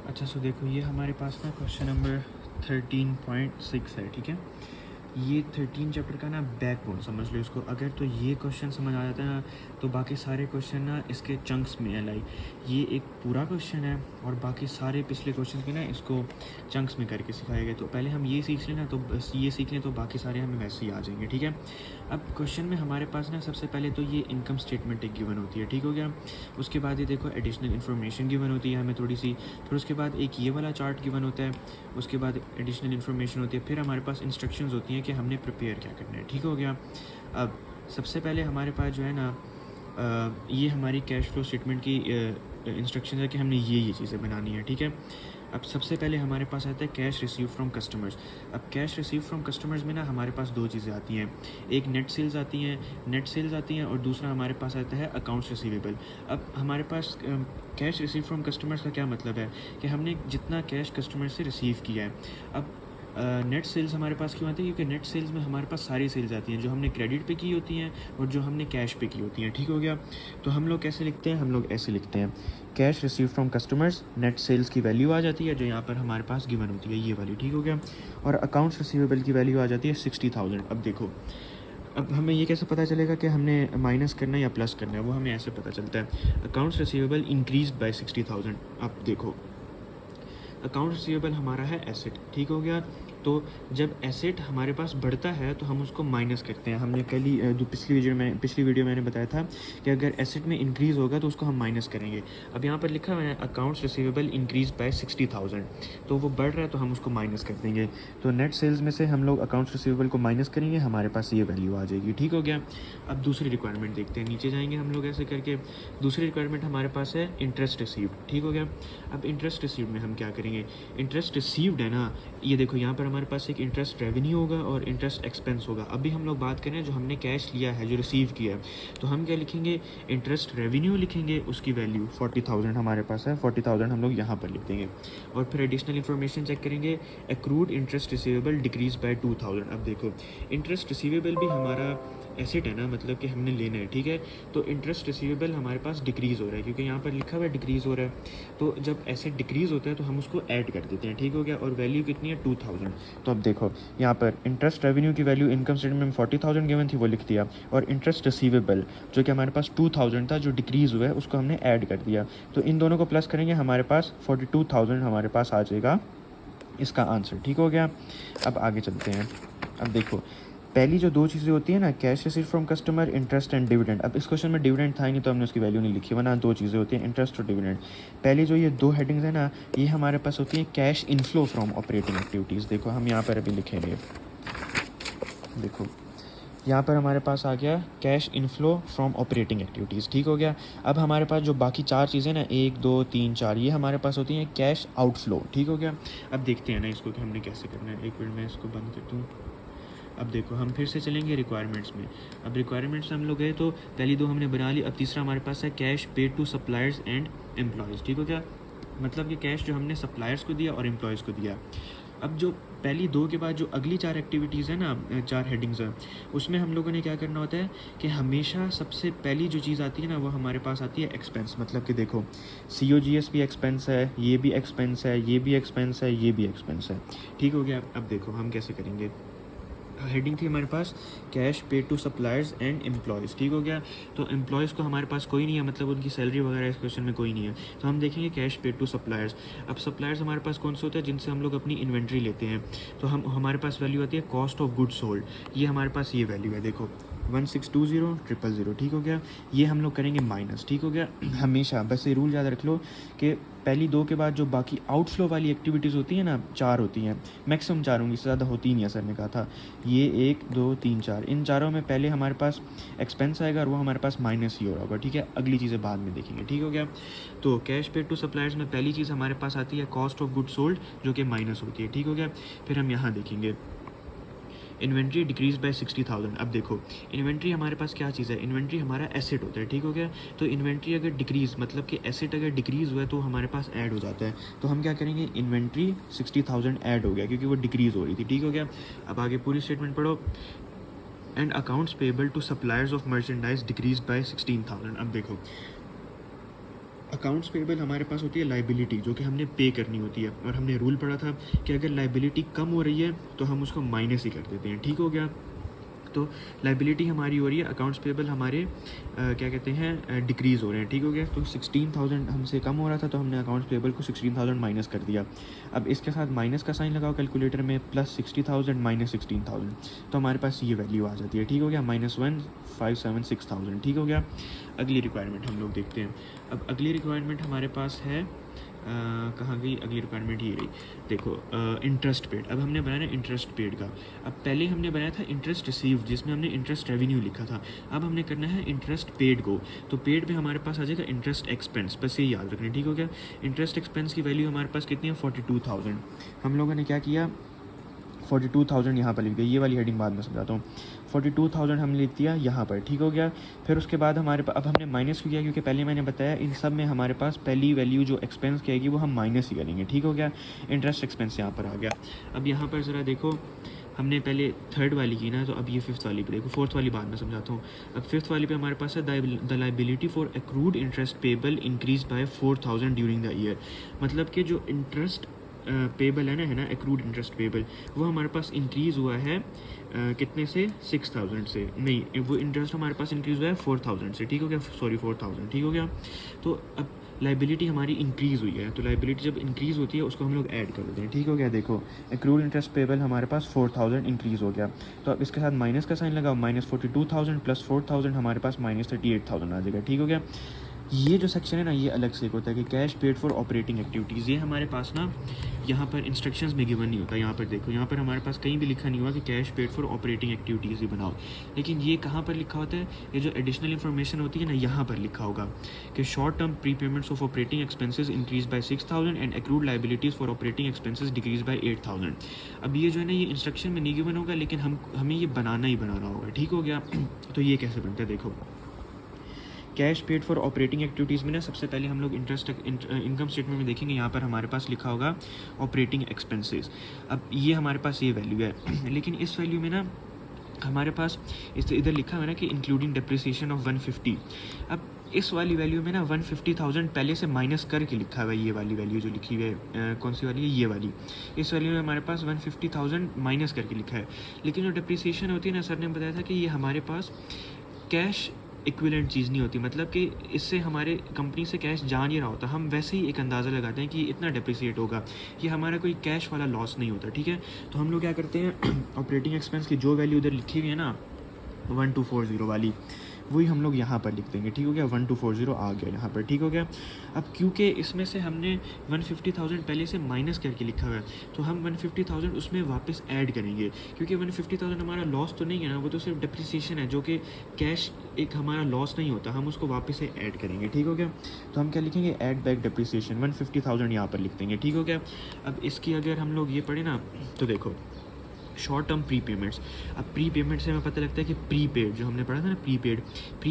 अच्छा सो देखो ये हमारे पास ना क्वेश्चन नंबर 13.6 है, ठीक है। ये 13 चैप्टर का ना बैकबोन समझ लो इसको। अगर तो ये क्वेश्चन समझ आ जाता है ना तो बाकी सारे क्वेश्चन ना इसके चंक्स में है। लाइक ये एक पूरा क्वेश्चन है और बाकी सारे पिछले क्वेश्चन के ना इसको चंक्स में करके सिखाए गए। तो पहले हम ये सीख लें ना, तो बस ये सीख लें तो बाकी सारे हमें वैसे ही आ जाएंगे, ठीक है। अब क्वेश्चन में हमारे पास ना सबसे पहले तो ये इनकम स्टेटमेंट एक गिवन होती है, ठीक हो गया। उसके बाद ये देखो एडिशनल इन्फॉर्मेशन गिवन होती है हमें थोड़ी सी। फिर उसके बाद एक ये वाला चार्ट गिवन होता है। उसके बाद एडिशनल इन्फॉर्मेशन होती है। फिर हमारे पास इंस्ट्रक्शंस होती हैं कि हमने प्रिपेयर क्या करना है, ठीक हो गया। अब सबसे पहले हमारे पास जो है ना ये हमारी कैश फ्लो स्टेटमेंट की इंस्ट्रक्शन है कि हमने ये चीज़ें बनानी है, ठीक है। अब सबसे पहले हमारे पास आता है कैश रिसीव फ्रॉम कस्टमर्स। अब कैश रिसीव फ्रॉम कस्टमर्स में ना हमारे पास दो चीज़ें आती हैं। एक नेट सेल्स आती हैं और दूसरा हमारे पास आता है अकाउंट्स रिसीवेबल। अब हमारे पास कैश रिसीव फ्रॉम कस्टमर्स का क्या मतलब है कि हमने जितना कैश कस्टमर से रिसीव किया है। अब नेट सेल्स हमारे पास क्यों आती है, क्योंकि नेट सेल्स में हमारे पास सारी सेल्स आती हैं जो हमने क्रेडिट पे की होती हैं और जो हमने कैश पे की होती हैं, ठीक हो गया। तो हम लोग कैसे लिखते हैं, हम लोग ऐसे लिखते हैं cash receive from customers, net sales की वैल्यू आ जाती है जो यहाँ पर हमारे पास गिवन होती है ये वाली, ठीक हो गया। और अकाउंट्स रिसीवेबल की वैल्यू आ जाती है 60,000। अब देखो अब हमें ये कैसे पता चलेगा कि हमने माइनस करना है या प्लस करना है, वो हमें ऐसे पता चलता है अकाउंट्स रिसीवेबल इंक्रीज बाय 60,000। अब देखो अकाउंट रिसीवेबल हमारा है एसेट, ठीक हो गया। तो जब एसेट हमारे पास बढ़ता है तो हम उसको माइनस करते हैं। हमने कल ही पिछली वीडियो मैंने बताया था कि अगर एसेट में इंक्रीज़ होगा तो उसको हम माइनस करेंगे। अब यहाँ पर लिखा हुआ है अकाउंट्स रिसीवेबल इंक्रीज बाय 60,000, तो वो बढ़ रहा है तो हम उसको माइनस कर देंगे। तो नेट सेल्स में से हम लोग अकाउंट्स रिसीवेबल को माइनस करेंगे, हमारे पास ये वैल्यू आ जाएगी, ठीक हो गया। अब दूसरी रिक्वायरमेंट देखते हैं, नीचे जाएंगे हम लोग ऐसे करके। दूसरी रिक्वायरमेंट हमारे पास है इंटरेस्ट रिसीव्ड, ठीक हो गया। अब इंटरेस्ट रिसीव्ड में हम क्या करेंगे, इंटरेस्ट रिसीव्ड है ना, ये देखो यहाँ पर हमारे पास एक इंटरेस्ट रेवेन्यू होगा और इंटरेस्ट एक्सपेंस होगा। अभी हम लोग बात करें जो हमने कैश लिया है, जो रिसीव किया है, तो हम क्या लिखेंगे, इंटरेस्ट रेवेन्यू लिखेंगे, उसकी वैल्यू 40,000 हमारे पास है, 40,000 हम लोग यहाँ पर लिख देंगे। और फिर एडिशनल इन्फॉर्मेशन चेक करेंगे, accrued interest receivable decrease by 2,000। अब देखो इंटरेस्ट रिसीवेबल भी हमारा एसेट है ना, मतलब कि हमने लेना है, ठीक है। तो इंटरेस्ट रिसीवेबल हमारे पास डिक्रीज़ हो रहा है क्योंकि यहाँ पर लिखा हुआ है डिक्रीज़ हो रहा है। तो जब एसेट डिक्रीज़ होता है तो हम उसको ऐड कर देते हैं, ठीक हो गया। और वैल्यू कितनी है, 2,000। तो अब देखो यहाँ पर इंटरेस्ट रेवेन्यू की वैल्यू इनकम स्टेटमेंट में 40,000 गिवन थी, वो लिख दिया। और इंटरेस्ट रिसीवेबल जो कि हमारे पास 2,000 था, जो डिक्रीज़ हुआ है, उसको हमने ऐड कर दिया। तो इन दोनों को प्लस करेंगे, हमारे पास 42,000 हमारे पास आ जाएगा इसका आंसर, ठीक हो गया। अब आगे चलते हैं। अब देखो पहली जो दो चीज़ें होती है ना, cash receive from customer, interest and dividend. अब इस क्वेश्चन में डिविडेंड था ही नहीं तो हमने उसकी वैल्यू नहीं लिखी, वरना दो चीज़ें होती हैं, इंटरेस्ट और डिविडेंड। पहले जो ये दो हेडिंग्स है ना, ये हमारे पास होती है cash inflow from operating activities. देखो हम यहाँ पर अभी लिखेंगे, देखो यहाँ पर हमारे पास आ गया cash inflow from operating activities, ठीक हो गया। अब हमारे पास जो बाकी चार चीज़ें ना, 1 2 3 4, ये हमारे पास होती हैं कैश आउटफ्लो, ठीक हो गया। अब देखते हैं ना इसको कि हमने कैसे करना है। एक मिनट में इसको बंद कर दूँ। अब देखो हम फिर से चलेंगे रिक्वायरमेंट्स में। अब रिक्वायरमेंट्स में हम लोग गए तो पहली दो हमने बना ली। अब तीसरा हमारे पास है cash paid to suppliers and employees, ठीक हो गया। मतलब कि कैश जो हमने सप्लायर्स को दिया और एम्प्लॉयज़ को दिया। अब जो पहली दो के बाद जो अगली चार एक्टिविटीज़ है ना, चार हेडिंग्स हैं, उसमें हम लोगों ने क्या करना होता है कि हमेशा सबसे पहली जो चीज़ आती है ना, वो हमारे पास आती है एक्सपेंस। मतलब कि देखो COGS भी एक्सपेंस है, ये भी एक्सपेंस है, ये भी एक्सपेंस है, ये भी एक्सपेंस है, ठीक हो गया। अब देखो हम कैसे करेंगे। हेडिंग थी हमारे पास cash paid to suppliers and employees, ठीक हो गया। तो एम्प्लॉयज़ को हमारे पास कोई नहीं है, मतलब उनकी सैलरी वगैरह इस क्वेश्चन में कोई नहीं है, तो हम देखेंगे कैश पेड टू सप्लायर्स। अब सप्लायर्स हमारे पास कौन से होते हैं, जिनसे हम लोग अपनी इन्वेंट्री लेते हैं। तो हमारे पास वैल्यू आती है कॉस्ट ऑफ गुड्स सोल्ड, ये हमारे पास ये वैल्यू है, देखो 1620,000, ठीक हो गया। ये हम लोग करेंगे माइनस, ठीक हो गया। हमेशा बस ये रूल याद रख लो कि पहली दो के बाद जो बाकी आउटफ्लो वाली एक्टिविटीज़ होती हैं ना, चार होती हैं, मैक्सिमम चार होंगी, इससे ज़्यादा होती नहीं है, सर ने कहा था। ये 1 2 3 4, इन चारों में पहले हमारे पास एक्सपेंस आएगा और वो हमारे पास माइनस ही हो रहा होगा, ठीक है। अगली चीज़ें बाद में देखेंगे, ठीक हो गया। तो कैश पेड टू सप्लायर्स में पहली चीज़ हमारे पास आती है कॉस्ट ऑफ गुड सोल्ड, जो कि माइनस होती है, ठीक हो गया। फिर हम यहाँ देखेंगे इन्वेंट्री डिक्रीज बाय 60,000। अब देखो इन्वेंट्री हमारे पास क्या चीज़ है, इन्वेंट्री हमारा एसेट होता है, ठीक हो गया। तो इन्वेंट्री अगर डिक्रीज़, मतलब कि एसेट अगर डिक्रीज़ हुआ है तो हमारे पास ऐड हो जाता है। तो हम क्या करेंगे, इन्वेंट्री 60,000 ऐड हो गया क्योंकि वो डिक्रीज़ हो रही थी, ठीक हो गया। अब आगे पूरी स्टेटमेंट पढ़ो। And accounts payable to suppliers of merchandise decrease by 16,000। अब देखो अकाउंट्स पेबल हमारे पास होती है लाइबिलिटी, जो कि हमने पे करनी होती है, और हमने रूल पढ़ा था कि अगर लाइबिलिटी कम हो रही है तो हम उसको माइनस ही कर देते हैं, ठीक हो गया। तो लाइबिलिटी हमारी हो रही है, अकाउंट्स पेबल हमारे क्या कहते हैं डिक्रीज़ हो रहे हैं, ठीक हो गया। तो 16,000 हमसे कम हो रहा था तो हमने अकाउंट्स पेबल को 16,000 माइनस कर दिया। अब इसके साथ माइनस का साइन लगाओ कैलकुलेटर में, प्लस 60,000 माइनस 16,000, तो हमारे पास ये वैल्यू आ जाती है, ठीक हो गया, -1,576,000, ठीक हो गया। अगली रिक्वायरमेंट हम लोग देखते हैं। अब अगली रिक्वायरमेंट हमारे पास है कहाँ गई अगली रिक्वायरमेंट, ही रही, देखो इंटरेस्ट पेड। अब हमने बनाया इंटरेस्ट पेड का। अब पहले हमने बनाया था इंटरेस्ट रिसीव्ड, जिसमें हमने इंटरेस्ट रेवेन्यू लिखा था। अब हमने करना है इंटरेस्ट पेड को, तो पेड पे हमारे पास आ जाएगा इंटरेस्ट एक्सपेंस, बस ये याद रखना, ठीक हो गया। इंटरेस्ट एक्सपेंस की वैल्यू हमारे पास कितनी है, 42,000। हम लोगों ने क्या किया, 42,000 यहाँ पर लिख दिया, ये वाली हेडिंग बाद में समझाता हूँ। 42,000 हमने लिख दिया यहाँ पर, ठीक हो गया। फिर उसके बाद हमारे पास अब हमने माइनस किया, क्योंकि पहले मैंने बताया इन सब में हमारे पास पहली वैल्यू जो एक्सपेंस की आएगी वो हम माइनस ही करेंगे, ठीक हो गया। इंटरेस्ट एक्सपेंस यहाँ पर आ गया। अब यहाँ पर ज़रा देखो, हमने पहले थर्ड वाली की ना, तो अब ये फिफ्थ वाली पे देखो, फोर्थ वाली बाद में समझाता हूँ। अब फिफ्थ वाली पे हमारे पास है the liability for accrued interest payable increase by 4,000 during the year. मतलब कि जो इंटरेस्ट पेबल है ना एक्रूड इंटरेस्ट पेबल, वो हमारे पास इंक्रीज़ हुआ है कितने से, 6,000 से, नहीं वो इंटरेस्ट हमारे पास इंक्रीज़ हुआ है 4,000 से, ठीक हो गया, सॉरी 4,000, ठीक हो गया। तो अब लाइबिलिटी हमारी इंक्रीज़ हुई है, तो लाइबिलिटी जब इंक्रीज़ होती है उसको हम लोग ऐड कर देते हैं, ठीक हो गया। देखो एक्रूड इंटरेस्ट पेबल हमारे पास 4,000 इंक्रीज़ हो गया, तो अब इसके साथ माइनस का साइन लगाओ, -42,000 प्लस 4,000 हमारे पास -38,000 आ जाएगा, ठीक हो गया। ये जो सेक्शन है ना, ये अलग से होता है कि cash paid for operating activities, ये हमारे पास ना यहाँ पर इंस्ट्रक्शंस में गिवन नहीं होता। यहाँ पर देखो, यहाँ पर हमारे पास कहीं भी लिखा नहीं हुआ कि cash paid for operating activities ही बनाओ, लेकिन ये कहाँ पर लिखा होता है, ये जो एडिशनल इन्फॉर्मेशन होती है ना, यहाँ पर लिखा होगा कि short term pre payments of operating expenses increase by 6,000 and accrued liabilities for operating expenses decrease by 8,000। अब ये जो है ना, ये इंस्ट्रक्शन में नहीं गिवन होगा, लेकिन हमें ये बनाना ही बनाना होगा, ठीक हो गया। तो ये कैसे बनता है, देखो cash paid for operating activities में ना, सबसे पहले हम लोग इनकम स्टेटमेंट में देखेंगे, यहाँ पर हमारे पास लिखा होगा ऑपरेटिंग एक्सपेंसेस। अब ये हमारे पास ये वैल्यू है, लेकिन इस वैल्यू में ना हमारे पास इधर लिखा हुआ है ना कि इंक्लूडिंग डिप्रिसिएशन ऑफ 150। अब इस वाली वैल्यू में ना 150,000 पहले से माइनस करके लिखा हुआ है, ये वाली वैल्यू जो लिखी हुई है कौन सी वाली है, ये वाली। इस वैल्यू में हमारे पास 150,000 माइनस करके लिखा है, लेकिन जो डिप्रिसिएशन होती है ना, सर ने बताया था कि ये हमारे पास कैश इक्विवेलेंट चीज़ नहीं होती, मतलब कि इससे हमारे कंपनी से कैश जा नहीं रहा होता, हम वैसे ही एक अंदाज़ा लगाते हैं कि इतना डिप्रिसिएट होगा, ये हमारा कोई कैश वाला लॉस नहीं होता, ठीक है। तो हम लोग क्या करते हैं, ऑपरेटिंग एक्सपेंस की जो वैल्यू उधर लिखी हुई है ना 1240 वाली, वही हम लोग यहाँ पर लिख देंगे, ठीक हो गया। 1240 आ गया यहाँ पर, ठीक हो गया। अब क्योंकि इसमें से हमने 150,000 पहले से माइनस करके लिखा हुआ है, तो हम 150,000 उसमें वापस ऐड करेंगे, क्योंकि 150,000 हमारा लॉस तो नहीं है ना, वो तो सिर्फ डिप्रिसिएशन है, जो कि कैश एक हमारा लॉस नहीं होता, हम उसको वापस से ऐड करेंगे, ठीक हो गया। तो हम क्या लिखेंगे, ऐड बैक डिप्रिसिएशन 150,000 यहाँ पर लिख देंगे, ठीक हो गया। अब इसकी अगर हम लोग ये पढ़े ना, तो देखो शॉर्ट टर्म प्री पेमेंट्स। अब प्री पेमेंट से हमें पता लगता है कि प्री पेड, जो हमने पढ़ा था ना, प्री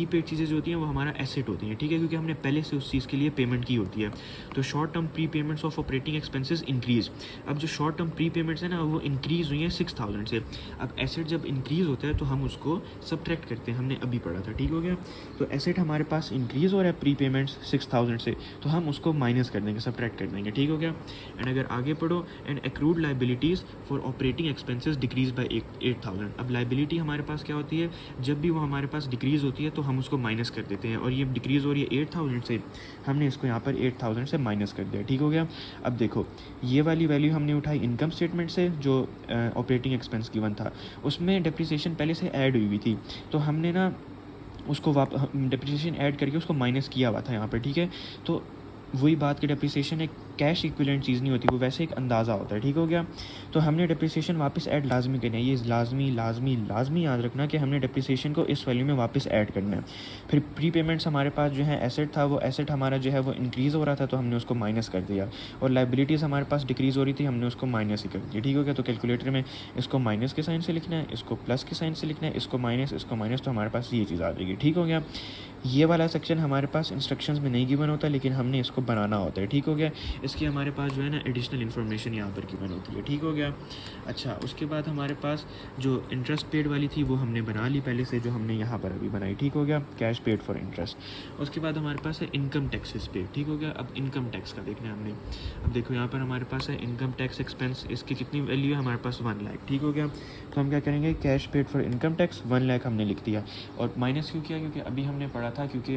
पेड चीज़ें जो होती हैं वो हमारा एसेट होती हैं, ठीक है, क्योंकि हमने पहले से उस चीज़ के लिए पेमेंट की होती है। तो short term pre payments of operating expenses increase. अब जो शॉर्ट टर्म प्री पेमेंट्स है ना, वो इंक्रीज़ हुई हैं 6,000 से। अब एसेट जब इंक्रीज़ होता है तो हम उसको सब्ट्रैक्ट करते हैं, हमने अभी पढ़ा था, ठीक हो गया। तो एसेट हमारे पास इंक्रीज़ हो रहा है प्री पेमेंट्स 6,000 से, तो हम उसको माइनस कर देंगे, सब्ट्रैक्ट कर देंगे, ठीक हो गया। एंड अगर आगे पढ़ो, and accrued liabilities for operating expenses decrease by 8,000। अब लाइबिलिटी हमारे पास क्या होती है, जब भी वो हमारे पास डिक्रीज़ होती है तो हम उसको माइनस कर देते हैं, और ये डिक्रीज़ हो रही है 8,000 से, हमने इसको यहाँ पर 8,000 से माइनस कर दिया, ठीक हो गया। अब देखो ये वाली वैल्यू हमने उठाई इनकम स्टेटमेंट से, जो ऑपरेटिंग एक्सपेंस गिवन था, उसमें डिप्रिसिएशन पहले से ऐड हुई थी, तो हमने ना उसको डिप्रिसिएशन ऐड करके उसको माइनस किया हुआ था यहाँ पर, ठीक है। तो वही बात कि डिप्रिसिएशन एक कैश इक्विवेलेंट चीज़ नहीं होती, वो वैसे एक अंदाज़ा होता है, ठीक हो गया। तो हमने डिप्रिसिएशन वापस ऐड लाजमी करना है, ये लाजमी याद रखना कि हमने डिप्रिसिएशन को इस वैल्यू में वापस ऐड करना है। फिर प्री पेमेंट्स हमारे पास जो है एसेट था, वो एसेट हमारा जो है वो इंक्रीज़ हो रहा था, तो हमने उसको माइनस कर दिया, और लाइबिलिटीज़ हमारे पास डिक्रीज़ हो रही थी, हमने उसको माइनस ही कर दिया, ठीक हो गया। तो कैलकुलेटर में इसको माइनस के साइन से लिखना है, इसको प्लस के साइन से लिखना है, इसको माइनस, तो हमारे पास ये चीज़ आ जाएगी, ठीक हो गया। ये वाला सेक्शन हमारे पास इंस्ट्रक्शंस में नहीं गिवन होता, लेकिन हमने इसको बनाना होता है, ठीक हो गया। इसकी हमारे पास जो है ना एडिशनल इन्फॉर्मेशन यहाँ पर गिवन होती है, ठीक हो गया। अच्छा, उसके बाद हमारे पास जो इंटरेस्ट पेड वाली थी वो हमने बना ली पहले से, जो हमने यहाँ पर अभी बनाई, ठीक हो गया, कैश पेड फॉर इंटरेस्ट। उसके बाद हमारे पास है इनकम टैक्सेस पेड, ठीक हो गया। अब इनकम टैक्स का देखना है हमने। अब देखो यहाँ पर हमारे पास है इनकम टैक्स एक्सपेंस, इसकी कितनी वैल्यू है हमारे पास 1 लाख, ठीक हो गया। तो हम क्या करेंगे, cash paid for income tax 1 lakh हमने लिख दिया। और माइनस क्यों किया, क्योंकि अभी हमने पढ़ा था, क्योंकि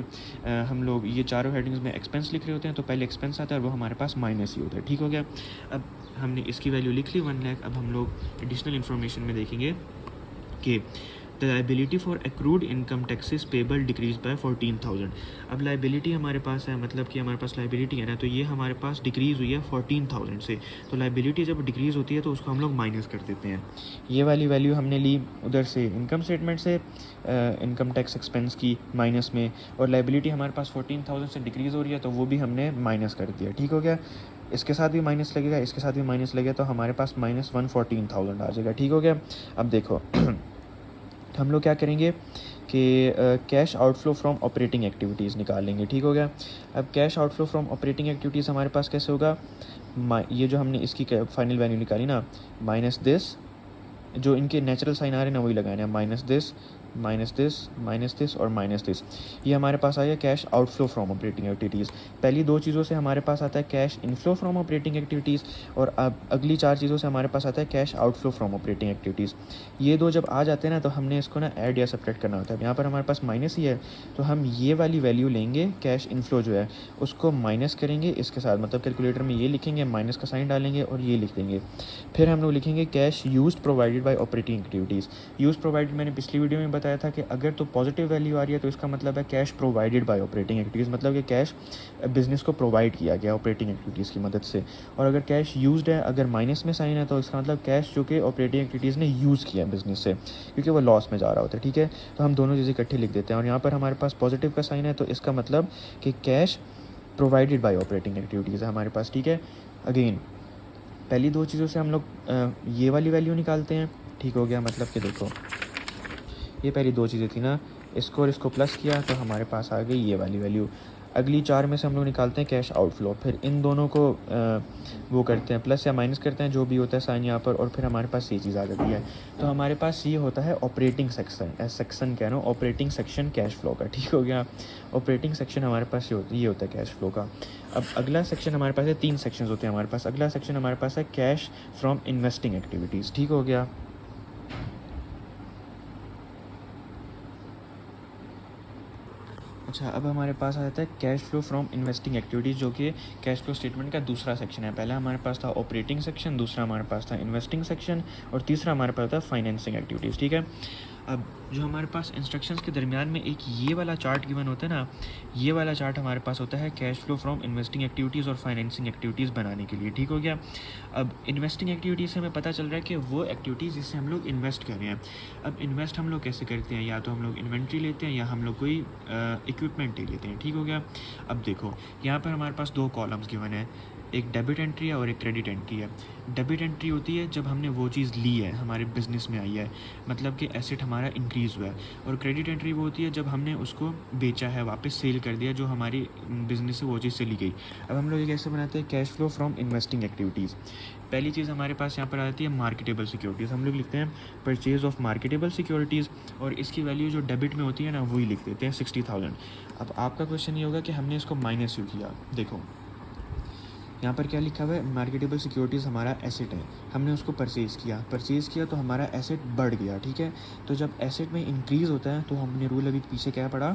हम लोग ये चारों हेडिंग्स में एक्सपेंस लिख रहे होते हैं, तो पहले एक्सपेंस आता है और वो हमारे पास माइनस ही होता है, ठीक हो गया। अब हमने इसकी वैल्यू लिख ली 1 लाख। अब हम लोग एडिशनल इन्फॉर्मेशन में देखेंगे कि the liability for accrued income taxes payable decrease by 14,000। अब लाइबिलिटी हमारे पास है, मतलब कि हमारे पास लाइबिलिटी है ना, तो ये हमारे पास डिक्रीज़ हुई है 14,000 से। तो लाइबिलिटी जब डिक्रीज़ होती है तो उसको हम लोग माइनस कर देते हैं। ये वाली वैल्यू हमने ली उधर से इनकम स्टेटमेंट से, इनकम टैक्स एक्सपेंस की माइनस में, और लाइबिलिटी हमारे पास 14,000 से डिक्रीज़ हो रही है तो वो भी हमने माइनस कर दिया, ठीक हो गया। इसके साथ भी माइनस लगेगा, इसके साथ भी माइनस लगेगा, तो हमारे पास माइनस 114,000 आ जाएगा, ठीक हो गया। अब देखो हम लोग क्या करेंगे कि cash outflow from operating activities निकालेंगे, ठीक हो गया। अब cash outflow from operating activities हमारे पास कैसे होगा, ये जो हमने इसकी फाइनल वैल्यू निकाली ना, माइनस दिस, जो इनके नेचुरल साइन आ रहे हैं ना वही लगाने हैं, minus this, minus this, minus this और माइनस दिस। ये हमारे पास आ गया cash outflow from operating activities. पहली दो चीज़ों से हमारे पास आता है cash inflow from operating activities, और अब अगली चार चीज़ों से हमारे पास आता है cash outflow from operating activities. ये दो जब आ जाते हैं ना तो हमने इसको ना ऐड या सब्ट्रैक्ट करना होता है। यहाँ पर हमारे पास माइनस ही है, तो हम ये वाली वैल्यू लेंगे, कैश इनफ्लो जो है उसको माइनस करेंगे इसके साथ, मतलब कैलकुलेटर में ये लिखेंगे, माइनस का साइन डालेंगे और ये लिख देंगे। फिर हम लोग लिखेंगे cash used provided by operating activities. Use provided मैंने पिछली वीडियो में बताया था कि अगर तो पॉजिटिव वैल्यू आ रही है तो इसका मतलब है cash provided by operating activities, मतलब कि कैश बिजनेस को प्रोवाइड किया गया ऑपरेटिंग एक्टिविटीज़ की मदद से। और अगर कैश यूज्ड है, अगर माइनस में साइन है, तो इसका मतलब कैश जो कि ऑपरेटिंग एक्टिविटीज़ ने यूज़ किया बिजनेस से, क्योंकि वो लॉस में जा रहा होता है, ठीक है। तो हम दोनों चीज़ें इकट्ठे लिख देते हैं। और यहाँ पर हमारे पास पॉजिटिव का साइन है, तो इसका मतलब कि cash provided by operating activities है हमारे पास, ठीक है। अगेन पहली दो चीज़ों से हम लोग ये वाली वैल्यू निकालते हैं, ठीक हो गया। मतलब कि देखो ये पहली दो चीज़ें थी ना, इसको और इसको प्लस किया तो हमारे पास आ गई ये वाली वैल्यू। अगली चार में से हम लोग निकालते हैं कैश आउटफ्लो, फिर इन दोनों को वो करते हैं, प्लस या माइनस करते हैं, जो भी होता है साइन यहाँ पर, और फिर हमारे पास ये चीज़ आ जाती है। तो हमारे पास ये होता है ऑपरेटिंग सेक्शन कह रहा हूँ, ऑपरेटिंग सेक्शन कैश फ्लो का, ठीक हो गया। ऑपरेटिंग सेक्शन हमारे पास ये होता है कैश फ्लो का। अब अगला सेक्शन हमारे पास है, 3 सेक्शन होते हैं हमारे पास। अगला सेक्शन हमारे पास है कैश फ्रॉम इन्वेस्टिंग एक्टिविटीज़, ठीक हो गया। अच्छा, अब हमारे पास आ जाता है cash flow from investing activities, जो कि कैश फ्लो स्टेटमेंट का दूसरा सेक्शन है। पहला हमारे पास था ऑपरेटिंग सेक्शन, दूसरा हमारे पास था इन्वेस्टिंग सेक्शन, और तीसरा हमारे पास था फाइनेंसिंग एक्टिविटीज़, ठीक है। अब जो हमारे पास इंस्ट्रक्शंस के दरमियान में एक ये वाला चार्ट गिवन होता है ना, ये वाला चार्ट हमारे पास होता है cash flow from investing activities और फाइनेंसिंग एक्टिविटीज़ बनाने के लिए, ठीक हो गया। अब इन्वेस्टिंग एक्टिविटीज़ से हमें पता चल रहा है कि वो एक्टिविटीज़ जिससे हम लोग इन्वेस्ट कर रहे हैं। अब इन्वेस्ट हम लोग कैसे करते हैं, या तो हम लोग इन्वेंट्री लेते हैं या हम लोग कोई इक्विपमेंट ले लेते हैं, ठीक हो गया। अब देखो यहाँ पर हमारे पास 2 कॉलम्स गिवन है, एक डेबिट एंट्री है और एक क्रेडिट एंट्री है। डेबिट एंट्री होती है जब हमने वो चीज़ ली है, हमारे बिज़नेस में आई है, मतलब कि एसेट हमारा इंक्रीज़ हुआ है। और क्रेडिट एंट्री वो होती है जब हमने उसको बेचा है, वापस सेल कर दिया, जो हमारी बिज़नेस से वो चीज़ चली गई। अब हम लोग ये कैसे बनाते हैं, cash flow from investing activities. पहली चीज़ हमारे पास यहाँ पर आ जाती है मार्केटेबल सिक्योरिटीज़। हम लोग लिखते हैं परचेज़ ऑफ मार्केटेबल सिक्योरिटीज़, और इसकी वैल्यू जो डेबिट में होती है ना वही लिख देते हैं 60,000। अब आपका क्वेश्चन ये होगा कि हमने इसको माइनस क्यों किया। देखो यहाँ पर क्या लिखा हुआ है, मार्केटेबल सिक्योरिटीज़ हमारा एसेट है, हमने उसको परचेज़ किया तो हमारा एसेट बढ़ गया, ठीक है। तो जब एसेट में इंक्रीज़ होता है तो हमने रूल अभी पीछे क्या पढ़ा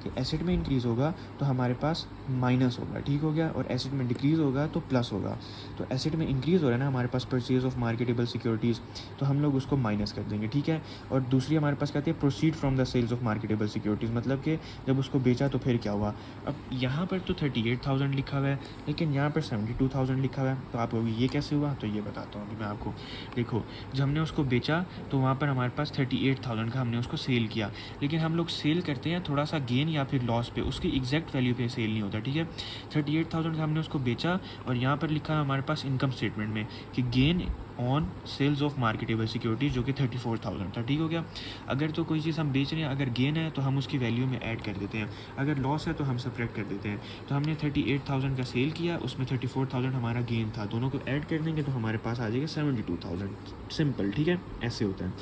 कि एसेट में इंक्रीज़ होगा तो हमारे पास माइनस होगा, ठीक हो गया, और एसेट में डिक्रीज़ होगा तो प्लस होगा। तो एसेट में इंक्रीज़ हो रहा है ना हमारे पास परचेज़ ऑफ मार्केटेबल सिक्योरिटीज़, तो हम लोग उसको माइनस कर देंगे, ठीक है। और दूसरी हमारे पास कहती है proceed from the sales of marketable securities, मतलब कि जब उसको बेचा तो फिर क्या हुआ। अब यहाँ पर तो 38,000 लिखा हुआ है, लेकिन यहाँ पर 72,000 लिखा हुआ है, तो आप कहोगे ये कैसे हुआ, तो ये बताता हूँ अभी मैं आपको। देखो जब हमने उसको बेचा तो वहाँ पर हमारे पास 38,000 का हमने उसको सेल किया, लेकिन हम लोग सेल करते हैं थोड़ा सा गेन या फिर लॉस पे, उसकी एग्जैक्ट वैल्यू पे सेल नहीं होता, ठीक है। 38,000 का हमने उसको बेचा, और यहाँ पर लिखा है हमारे पास इनकम स्टेटमेंट में कि gain on sales of marketable securities जो कि 34,000 था, ठीक हो गया। अगर तो कोई चीज़ हम बेच रहे हैं, अगर गेन है तो हम उसकी वैल्यू में ऐड कर देते हैं, अगर लॉस है तो हम सब्ट्रैक्ट कर देते हैं। तो हमने 38,000 का सेल किया, उसमें 34,000 हमारा गेन था, दोनों को ऐड कर देंगे तो हमारे पास आ जाएगा 72,000। सिंपल, ठीक है, ऐसे होता है।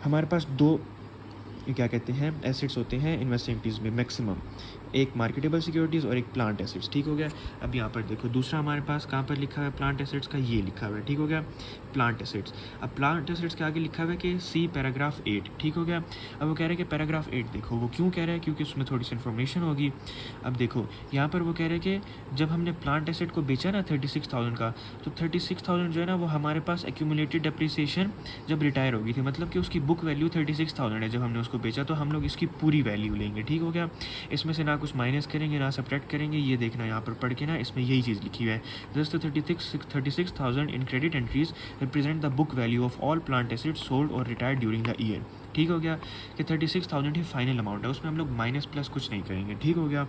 हमारे पास दो क्या कहते हैं एसेट्स होते हैं इन्वेस्टिंग एक्टिविटीज़ में मैक्सिमम, एक मार्केटेबल सिक्योरिटीज़ और एक प्लांट एसेट्स, ठीक हो गया। अब यहाँ पर देखो दूसरा हमारे पास कहाँ पर लिखा हुआ है प्लांट एसेट्स का, ये लिखा हुआ है, ठीक हो गया, प्लांट एसेट्स। अब प्लांट एसेट्स के आगे लिखा हुआ है कि सी पैराग्राफ 8, ठीक हो गया। अब वो कह रहे हैं कि पैराग्राफ 8 देखो, वो क्यों कह रहा है, क्योंकि उसमें थोड़ी सी इन्फॉर्मेशन होगी। अब देखो यहाँ पर वो कह रहे हैं कि जब हमने प्लांट एसेट को बेचा ना 36,000 का, तो 36,000 जो है ना वो हमारे पास एक्यूमुलेटेड डेप्रिसिएशन जब रिटायर होगी थी, मतलब कि उसकी बुक वैल्यू 36,000 है। जब हमने उसको बेचा तो हम लोग इसकी पूरी वैल्यू लेंगे, ठीक हो गया। इसमें से ना कुछ माइनस करेंगे ना सब्ट्रैक्ट करेंगे, ये देखना यहाँ पर पढ़ के ना, इसमें यही चीज़ लिखी हुई है। Just 36,000 in credit entries represent the book value of all plant assets sold और रिटायर्ड ड्यूरिंग द ईयर, ठीक हो गया। कि 36,000 ही फाइनल अमाउंट है, उसमें हम लोग माइनस प्लस कुछ नहीं करेंगे, ठीक हो गया।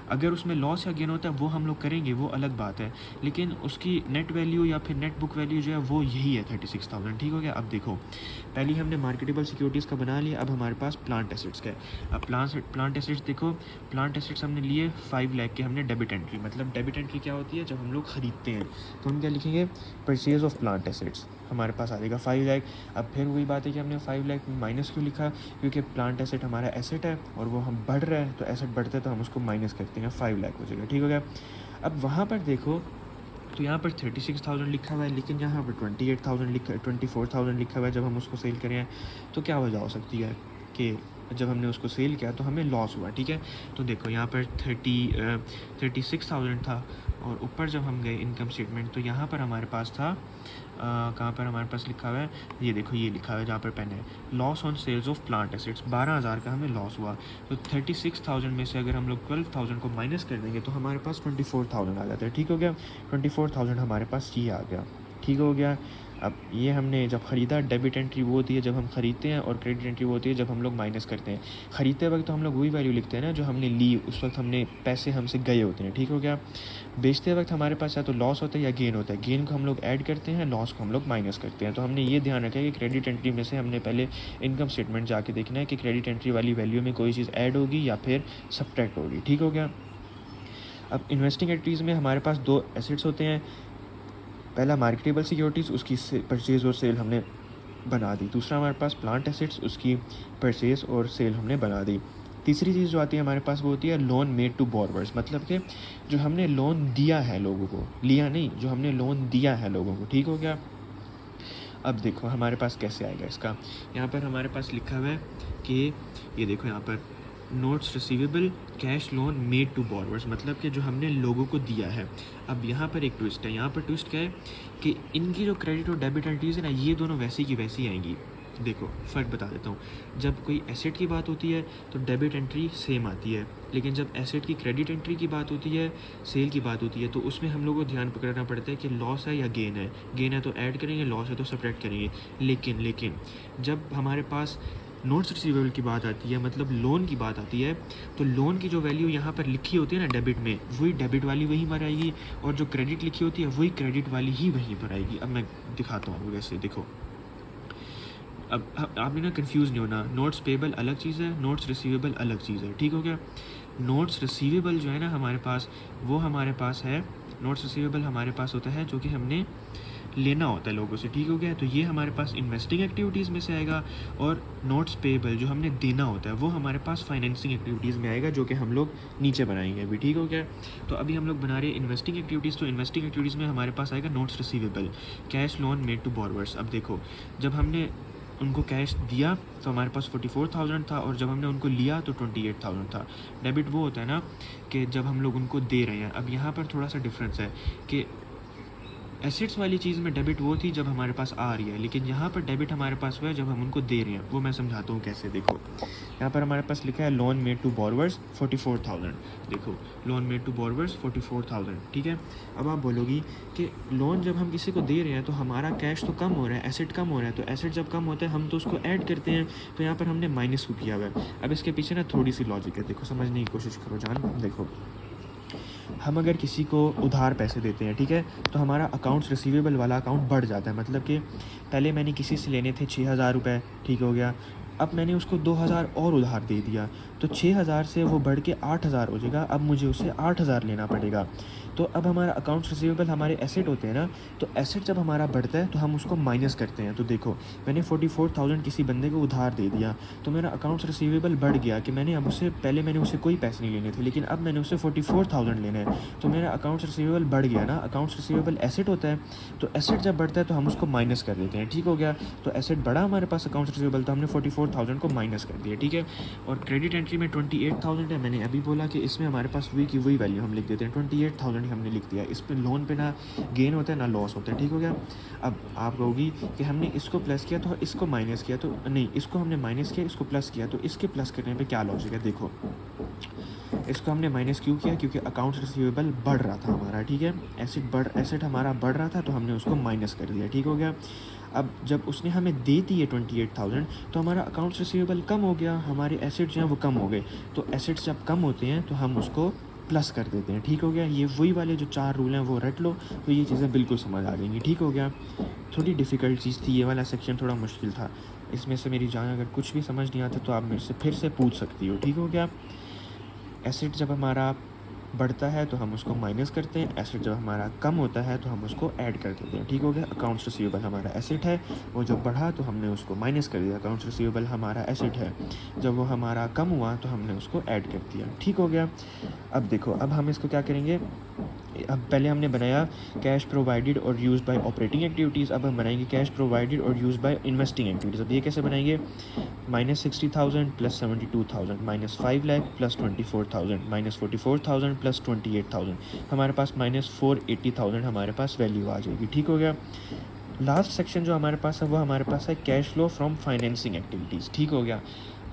अगर उसमें लॉस या गेन होता है वो हम लोग करेंगे, वो अलग बात है, लेकिन उसकी नेट वैल्यू या फिर नेट बुक वैल्यू जो है वो यही है 36,000, ठीक हो गया। अब देखो पहले हमने मार्केटेबल सिक्योरिटीज़ का बना लिया, अब हमारे पास प्लांट एसेट्स का है। अब प्लांट एसेट्स देखो, प्लांट एसेट्स हमने लिए 5 लाख के, हमने डेबिट एंट्री, मतलब डेबिट एंट्री क्या होती है, जब हम लोग ख़रीदते हैं तो हम क्या लिखेंगे, परचेज ऑफ प्लांट एसेट्स, हमारे पास आ जाएगा 5 लाख। अब फिर वही बात है कि हमने 5 लाख में माइनस क्यों लिखा, क्योंकि प्लांट एसेट हमारा एसेट है और वो हम बढ़ रहा है, तो एसेट बढ़ते हैं तो हम उसको माइनस करते हैं, 5 लाख हो जाएगा, ठीक हो गया। अब वहाँ पर देखो तो यहाँ पर 36,000 लिखा हुआ है, लेकिन यहाँ पर 24,000 लिखा हुआ है जब हम उसको सेल करें। तो क्या वजह हो सकती है कि जब हमने उसको सेल किया तो हमें लॉस हुआ, ठीक है। तो देखो यहाँ पर 36,000 था, और ऊपर जब हम गए इनकम स्टेटमेंट तो यहाँ पर हमारे पास था कहाँ पर हमारे पास लिखा हुआ है, ये देखो ये लिखा हुआ है जहाँ पर पेन है, loss on sales of plant assets, 12,000 का हमें लॉस हुआ। तो 36,000 में से अगर हम लोग 12,000 को माइनस कर देंगे तो हमारे पास 24,000 आ जाता है, ठीक हो गया। 24,000 हमारे पास ये आ गया, ठीक हो गया। अब ये हमने जब ख़रीदा, डेबिट एंट्री वो होती है जब हम ख़रीदते हैं, और क्रेडिट एंट्री वो होती है जब हम लोग माइनस करते हैं। ख़रीदते वक्त तो हम लोग वही वैल्यू लिखते हैं ना जो हमने ली, उस वक्त हमने पैसे हमसे गए होते हैं, ठीक हो गया। बेचते वक्त हमारे पास या तो लॉस होता है या गेन होता है, गेन को हम लोग ऐड करते हैं, लॉस को हम लोग माइनस करते हैं। तो हमने ये ध्यान रखा है कि क्रेडिट एंट्री में से हमने पहले इनकम स्टेटमेंट जाके देखना है कि क्रेडिट एंट्री वाली वैल्यू में कोई चीज़ ऐड होगी या फिर सब्ट्रैक्ट होगी, ठीक हो गया। अब इन्वेस्टिंग एक्टिविटीज़ में हमारे पास दो एसेट्स होते हैं, पहला मार्केटेबल सिक्योरिटीज़, उसकी परचेज़ और सेल हमने बना दी। दूसरा हमारे पास प्लांट एसेट्स, उसकी परचेज़ और सेल हमने बना दी। तीसरी चीज़ जो आती है हमारे पास वो होती है लोन मेड टू बोरवर्स, मतलब कि जो हमने लोन दिया है लोगों को, लिया नहीं, जो हमने लोन दिया है लोगों को, ठीक हो गया। अब देखो हमारे पास कैसे आएगा इसका, यहाँ पर हमारे पास लिखा हुआ है कि ये देखो यहाँ पर notes receivable cash loan made to borrowers, मतलब कि जो हमने लोगों को दिया है। अब यहाँ पर एक ट्विस्ट है, यहाँ पर ट्विस्ट क्या है कि इनकी जो क्रेडिट और डेबिट एंट्रीज है ना, ये दोनों वैसी की वैसी आएंगी। देखो फ़र्क बता देता हूँ, जब कोई एसेट की बात होती है तो डेबिट एंट्री सेम आती है, लेकिन जब एसेट की क्रेडिट एंट्री की बात होती है, सेल की बात होती है, तो उसमें हम लोग को ध्यान पकड़ना पड़ता है कि लॉस है या गेन है, गेन है तो ऐड करेंगे, लॉस है तो सब्ट्रैक्ट करेंगे। लेकिन जब हमारे पास नोट्स रिसीवेबल की बात आती है, मतलब लोन की बात आती है, तो लोन की जो वैल्यू यहाँ पर लिखी होती है ना डेबिट में, वही डेबिट वाली वहीं पर आएगी, और जो क्रेडिट लिखी होती है वही क्रेडिट वाली ही वहीं पर आएगी। अब मैं दिखाता हूँ वैसे, देखो अब आपने ना कंफ्यूज नहीं होना, नोट्स पेबल अलग चीज़ है, नोट्स रिसीवेबल अलग चीज़ है, ठीक हो गया। नोट्स रिसीवेबल जो है ना हमारे पास, वो हमारे पास है, नोट्स रिसीवेबल हमारे पास होता है जो कि हमने लेना होता है लोगों से, ठीक हो गया। तो ये हमारे पास इन्वेस्टिंग एक्टिविटीज़ में से आएगा, और नोट्स पेबल जो हमने देना होता है वो हमारे पास फाइनेंसिंग एक्टिविटीज़ में आएगा, जो कि हम लोग नीचे बनाएंगे अभी, ठीक हो गया। तो अभी हम लोग बना रहे हैं इन्वेस्टिंग एक्टिविटीज़, तो इन्वेस्टिंग एक्टिविटीज़ में हमारे पास आएगा notes receivable cash loan made to borrowers. अब देखो जब हमने उनको कैश दिया तो हमारे पास 44,000 था, और जब हमने उनको लिया तो 28,000 था। डेबिट वो होता है ना कि जब हम लोग उनको दे रहे हैं। अब यहाँ पर थोड़ा सा डिफरेंस है कि एसेट्स वाली चीज़ में डेबिट वो थी जब हमारे पास आ रही है, लेकिन यहाँ पर डेबिट हमारे पास हुआ है जब हम उनको दे रहे हैं। वो मैं समझाता हूँ कैसे। देखो यहाँ पर हमारे पास लिखा है लोन मेड टू बोरवर्स 44,000, देखो लोन मेड टू बोरवर्स 44,000, ठीक है। अब आप बोलोगी कि लोन जब हम किसी को दे रहे हैं तो हमारा कैश तो कम हो रहा है, एसेट कम हो रहा है, तो एसेट जब कम होता है हम तो उसको ऐड करते हैं, तो यहाँ पर हमने माइनस को किया हुआ है। अब इसके पीछे ना थोड़ी सी लॉजिक है, देखो समझने की कोशिश करो जान। देखो हम अगर किसी को उधार पैसे देते हैं, ठीक है, तो हमारा अकाउंट्स रिसीवेबल वाला अकाउंट बढ़ जाता है। मतलब कि पहले मैंने किसी से लेने थे 6,000 रुपये, ठीक हो गया, अब मैंने उसको 2,000 और उधार दे दिया, तो 6,000 से वो बढ़ के 8,000 हो जाएगा। अब मुझे उसे 8,000 लेना पड़ेगा। तो अब हमारा अकाउंट्स रिसीवेबल हमारे एसेट होते हैं ना, तो एसेट जब हमारा बढ़ता है तो हम उसको माइनस करते हैं। तो देखो, मैंने 44,000 किसी बंदे को उधार दे दिया, तो मेरा अकाउंट्स रिसीवेबल बढ़ गया कि मैंने अब उसे, पहले मैंने उसे कोई पैसे नहीं लेने थे, लेकिन अब मैंने उसे 44,000 लेने हैं, तो मेरा अकाउंट्स रिसीवेबल बढ़ गया ना। अकाउंट्स रिसीवेबल एसेट होता है, तो एसेट जब बढ़ता है तो हम उसको माइनस कर देते हैं, ठीक हो गया। तो एसेट बढ़ा हमारे पास अकाउंट्स रिसीवेबल, तो हमने 44,000 को माइनस कर दिया, ठीक है। और क्रेडिट एंट्री में 28,000 है, मैंने अभी बोला कि इसमें हमारे पास वही की वही वैल्यू हम लिख देते हैं, 28,000 ही हमने लिख दिया। इस पे लोन पे ना गेन होता है ना लॉस होता है, ठीक हो गया। अब आप कहोगी कि हमने इसको प्लस किया तो इसको माइनस किया, तो नहीं, इसको हमने माइनस किया, इसको प्लस किया, तो इसके प्लस करने पे क्या लॉजिक है। देखो, इसको हमने माइनस क्यों किया, क्योंकि अकाउंट्स रिसीवेबल बढ़ रहा था हमारा, ठीक है, एसेट हमारा बढ़ रहा था, तो हमने उसको माइनस कर दिया, ठीक हो गया। अब जब उसने हमें दे दी है 28,000, तो हमारा अकाउंट्स रिसीवेबल कम हो गया, हमारे एसेट्स जो हैं वो कम हो गए। तो एसेट्स जब कम होते हैं तो हम उसको प्लस कर देते हैं, ठीक हो गया। ये वही वाले जो 4 रूल हैं वो रट लो, तो ये चीज़ें बिल्कुल समझ आ जाएंगी, ठीक हो गया। थोड़ी डिफ़िकल्ट चीज़ थी, ये वाला सेक्शन थोड़ा मुश्किल था। इसमें से मेरी जान अगर कुछ भी समझ नहीं आता तो आप मेरे से फिर से पूछ सकती हो, ठीक हो गया। एसेट जब हमारा बढ़ता है तो हम उसको माइनस करते हैं, एसेट जब हमारा कम होता है तो हम उसको ऐड कर देते हैं, ठीक हो गया। अकाउंट्स रिसीवेबल हमारा एसेट है, वो जब बढ़ा तो हमने उसको माइनस कर दिया। अकाउंट्स रिसीवेबल हमारा एसेट है, जब वो हमारा कम हुआ तो हमने उसको ऐड कर दिया, ठीक हो गया। अब देखो, अब हम इसको क्या करेंगे, अब पहले हमने बनाया कैश प्रोवाइडेड और यूज्ड बाय ऑपरेटिंग एक्टिविटीज़, अब हम बनाएंगे कैश प्रोवाइडेड और यूज्ड बाय इन्वेस्टिंग एक्टिविटीज़। अब ये कैसे बनाएंगे, -60,000 + 72,000 -5 लाख + 24,000 -44,000 + 28,000, हमारे पास -480,000 हमारे पास वैल्यू आ जाएगी, ठीक हो गया। लास्ट सेक्शन जो हमारे पास है वो हमारे पास है cash flow from financing activities, ठीक हो गया।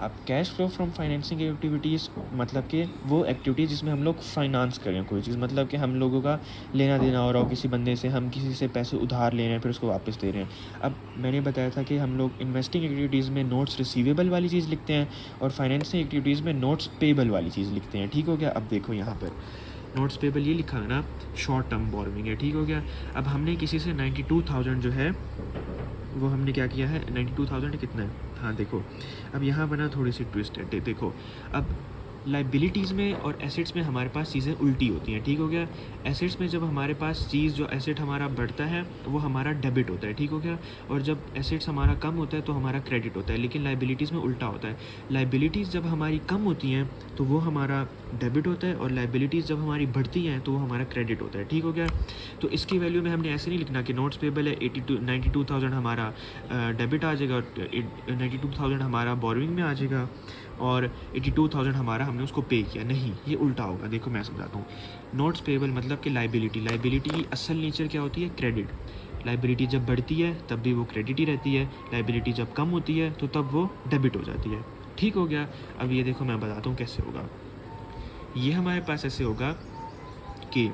अब cash flow from financing activities मतलब कि वो एक्टिविटीज़ जिसमें हम लोग फाइनेंस करें कोई चीज़, मतलब कि हम लोगों का लेना देना हो रहा हो किसी बंदे से, हम किसी से पैसे उधार ले रहे हैं फिर उसको वापस दे रहे हैं। अब मैंने बताया था कि हम लोग इन्वेस्टिंग एक्टिविटीज़ में नोट्स रिसीवेबल वाली चीज़ लिखते हैं और फाइनेंसिंग एक्टिविटीज़ में नोट्स पेबल वाली चीज़ लिखते हैं, ठीक हो गया। अब देखो यहाँ पर नोट्स पेबल ये लिखा है ना, शॉर्ट टर्म बोरोइंग है, ठीक हो गया। अब हमने किसी से 92,000 जो है वो हमने क्या किया है, 92,000 कितना है, हाँ देखो, अब यहाँ बना थोड़ी सी ट्विस्ट है। देखो, अब लाइबिलिटीज़ में और एसेट्स में हमारे पास चीज़ें उल्टी होती हैं, ठीक हो गया। एसेट्स में जब हमारे पास चीज़ जो एसेट हमारा बढ़ता है वो हमारा डेबिट होता है, ठीक हो गया, और जब एसेट्स हमारा कम होता है तो हमारा क्रेडिट होता है। लेकिन लाइबिलिटीज़ में उल्टा होता है, लाइबिलिटीज़ जब हमारी कम होती हैं तो वो हमारा डेबिट होता है, और लाइबिलिटीज़ जब हमारी बढ़ती हैं तो वो हमारा क्रेडिट होता है, ठीक हो गया। तो इसकी वैल्यू में हमने ऐसे नहीं लिखना कि नोट्स पेबल है 92,000 हमारा डेबिट आ जाएगा और 92,000 हमारा बोरोइंग में आ जाएगा और 82,000 हमारा हमने उसको पे किया, नहीं, ये उल्टा होगा। देखो मैं समझाता हूँ। नोट्स पेबल मतलब कि लाइबिलिटी की असल नेचर क्या होती है, क्रेडिट। लाइबिलिटी जब बढ़ती है तब भी वो क्रेडिट ही रहती है, लाइबिलिटी जब कम होती है तो तब वो डेबिट हो जाती है, ठीक हो गया। अब ये देखो मैं बताता हूँ कैसे होगा। ये हमारे पास ऐसे होगा कि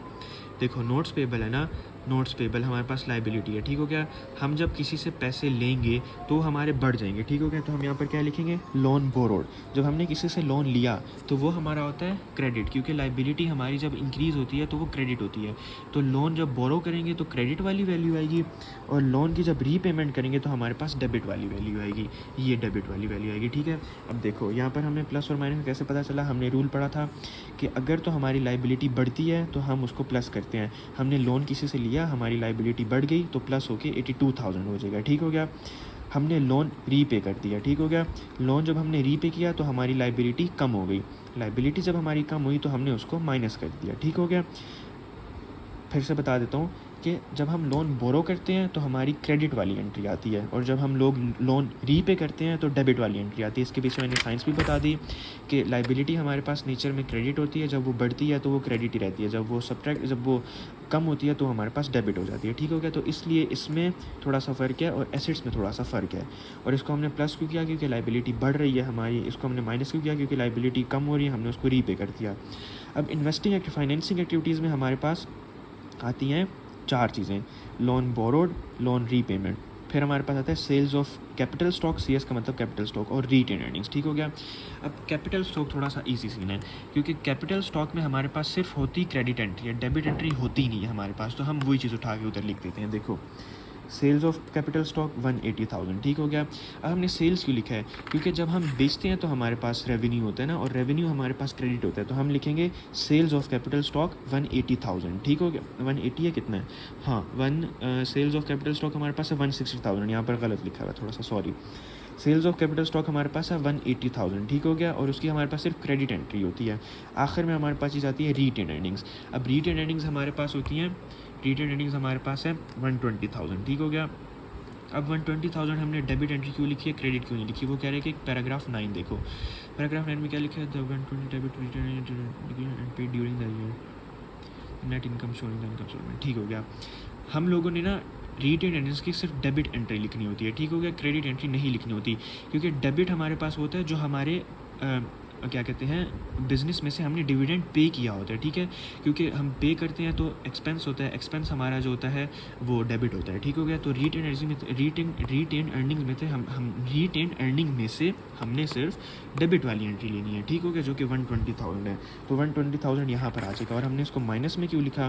देखो नोट्स पेबल है ना, नोट्स पेबल हमारे पास लाइबिलिटी है, ठीक हो गया। हम जब किसी से पैसे लेंगे तो हमारे बढ़ जाएंगे, ठीक हो गया। तो हम यहाँ पर क्या लिखेंगे, लोन बोरोड। जब हमने किसी से लोन लिया तो वो हमारा होता है क्रेडिट, क्योंकि लाइबिलिटी हमारी जब इंक्रीज़ होती है तो वो क्रेडिट होती है। तो लोन जब बोरो करेंगे तो क्रेडिट वाली वैल्यू आएगी, और लोन की जब रीपेमेंट करेंगे तो हमारे पास डेबिट वाली वैल्यू आएगी, ये डेबिट वाली वैल्यू आएगी, ठीक है। अब देखो यहाँ पर हमें प्लस और माइनस कैसे पता चला, हमने रूल पढ़ा था कि अगर तो हमारी लाइबिलिटी बढ़ती है तो हम उसको प्लस करते हैं। हमने लोन किसी से लिया, हमारी लाइबिलिटी बढ़ गई तो प्लस होके 82,000 हो जाएगा, ठीक हो गया। हमने लोन रीपे कर दिया, ठीक हो गया। लोन जब हमने रीपे किया तो हमारी लाइबिलिटी कम हो गई, लाइबिलिटी जब हमारी कम हुई तो हमने उसको माइनस कर दिया, ठीक हो गया। फिर से बता देता हूँ कि जब हम लोन बोरो करते हैं तो हमारी क्रेडिट वाली एंट्री आती है, और जब हम लोग लोन रीपे करते हैं तो डेबिट वाली एंट्री आती है। इसके पीछे मैंने साइंस भी बता दी कि लाइबिलिटी हमारे पास नेचर में क्रेडिट होती है, जब वो बढ़ती है तो वो क्रेडिट ही रहती है, जब वो कम होती है तो हमारे पास डेबिट हो जाती है, ठीक हो गया। तो इसलिए इसमें थोड़ा सा फ़र्क है और एसेट्स में थोड़ा सा फ़र्क है। और इसको हमने प्लस क्यों किया, क्योंकि लाइबिलिटी बढ़ रही है हमारी। इसको हमने माइनस क्यों किया, क्योंकि लाइबिलिटी कम हो रही है, हमने उसको रीपे कर दिया। अब इन्वेस्टिंग फाइनेंसिंग एक्टिविटीज़ में हमारे पास आती हैं 4 चीज़ें, लोन बोरोड, लोन रीपेमेंट फिर हमारे पास आता है sales of capital stock, CS का मतलब कैपिटल स्टॉक, और रिटेन अर्निंग्स, ठीक हो गया। अब कैपिटल स्टॉक थोड़ा सा इजी सीन है, क्योंकि कैपिटल स्टॉक में हमारे पास सिर्फ होती क्रेडिट एंट्री है, डेबिट एंट्री होती नहीं है हमारे पास, तो हम वही चीज़ उठा के उधर लिख देते हैं। देखो सेल्स ऑफ कैपिटल स्टॉक 180,000, ठीक हो गया। अब हमने सेल्स क्यों लिखा है, क्योंकि जब हम बेचते हैं तो हमारे पास रेवेन्यू होता है ना, और रेवेन्यू हमारे पास क्रेडिट होता है, तो हम लिखेंगे सेल्स ऑफ कैपिटल स्टॉक 180,000, ठीक हो गया। 180 है कितना है, हाँ सेल्स ऑफ कैपिटल स्टॉक हमारे पास है 160,000, यहाँ पर गलत लिखा हुआ है थोड़ा सा, sorry. Sales of capital stock हमारे पास है 180,000, ठीक हो गया, और उसकी हमारे पास सिर्फ क्रेडिट एंट्री होती है। आखिर में हमारे पास चीज़ आती है रिटेन अर्निंग्स। अब रिटेन अर्निंग्स हमारे पास होती हैं, रिटेन अर्निंग्स हमारे पास है 120,000, ठीक हो गया। अब 120,000 हमने डेबिट एंट्री क्यों लिखी है, क्रेडिट क्यों नहीं लिखी, वो कह रहे हैं कि पैराग्राफ 9 देखो, पैराग्राफ 9 में क्या लिखा है, the 120 debit return and paid during the year net income showing the income statement, ठीक हो गया। हम लोगों ने ना रिटेन अर्निंग्स की सिर्फ डेबिट एंट्री लिखनी होती है, ठीक हो गया, क्रेडिट एंट्री नहीं लिखनी होती, क्योंकि डेबिट हमारे पास होता है जो हमारे क्या कहते हैं बिज़नेस में से हमने डिविडेंड पे किया होता है, ठीक है, क्योंकि हम पे करते हैं तो एक्सपेंस होता है, एक्सपेंस हमारा जो होता है वो डेबिट होता है, ठीक हो गया। तो रिटेन अर्निंग में थे हम रिटेन अर्निंग में से हमने सिर्फ डेबिट वाली एंट्री लेनी है, ठीक हो गया, जो कि 120,000 है। तो 120,000 यहाँ पर आ चुका, और हमने इसको माइनस में क्यों लिखा,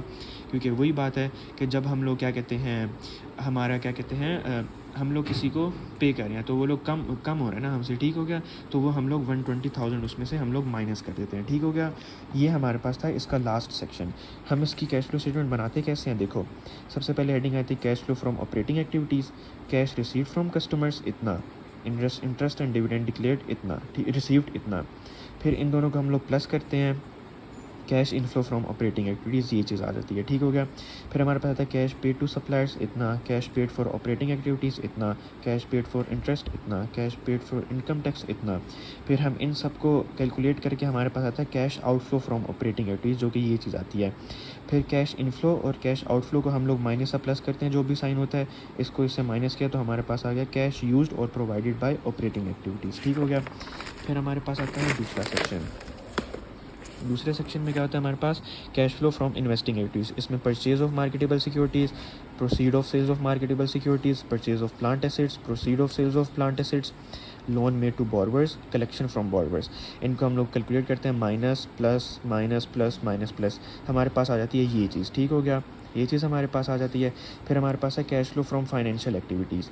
क्योंकि वही बात है कि जब हम लोग क्या कहते हैं हमारा क्या कहते हैं हम लोग किसी को पे कर रहे हैं तो वो लोग कम हो रहा है ना हमसे, ठीक हो गया, तो वो हम लोग 120,000 उसमें से हम लोग माइनस कर देते हैं, ठीक हो गया। ये हमारे पास था इसका लास्ट सेक्शन। हम इसकी कैश फ्लो स्टेटमेंट बनाते कैसे हैं, देखो सबसे पहले हेडिंग आती है cash flow from operating activities, cash receive from customers इतना, इंटरेस्ट एंड डिविडेंड डिक्लेयर्ड इतना, रिसीव्ड इतना, फिर इन दोनों को हम लोग प्लस करते हैं, cash inflow from operating activities, ये चीज़ आ जाती है, ठीक हो गया। फिर हमारे पास आता है कैश पेड टू सप्लायर्स इतना, cash paid for operating activities इतना, कैश पेड फॉर इंटरेस्ट इतना, cash paid for income tax इतना। फिर हम इन सब को कैलकुलेट करके हमारे पास आता है cash outflow from operating activities, जो कि ये चीज़ आती है। फिर कैश इनफ्लो और कैश आउटफ्लो को हम लोग माइनस या प्लस करते हैं, जो भी साइन होता है इसको इससे माइनस किया तो हमारे पास आ गया कैश यूज्ड और प्रोवाइडेड बाय ऑपरेटिंग एक्टिविटीज़, ठीक हो गया। फिर हमारे पास आता है दूसरा सेक्शन। दूसरे सेक्शन में क्या होता है हमारे पास cash flow from investing activities, इसमें purchase of marketable securities, proceed of sales of marketable securities, purchase of plant assets, proceed of sales of plant assets, loan made to borrowers, collection from borrowers. इनको हम लोग calculate करते हैं minus plus minus plus minus plus, हमारे पास आ जाती है ये चीज़, ठीक हो गया, ये चीज़ हमारे पास आ जाती है। फिर हमारे पास है cash flow from financial activities,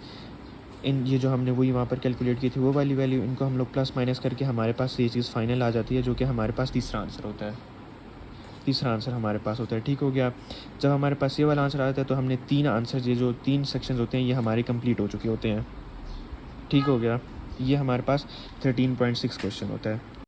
इन ये जो हमने वही वहाँ पर कैलकुलेट की थी वो वाली वैल्यू, इनको हम लोग प्लस माइनस करके हमारे पास ये चीज़ फाइनल आ जाती है, जो कि हमारे पास तीसरा आंसर होता है, तीसरा आंसर हमारे पास होता है, ठीक हो गया। जब हमारे पास ये वाला आंसर आता है तो हमने 3 आंसर, ये जो 3 सेक्शंस होते हैं ये हमारे कंप्लीट हो चुके होते हैं, ठीक हो गया। ये हमारे पास 13.6 क्वेश्चन होता है।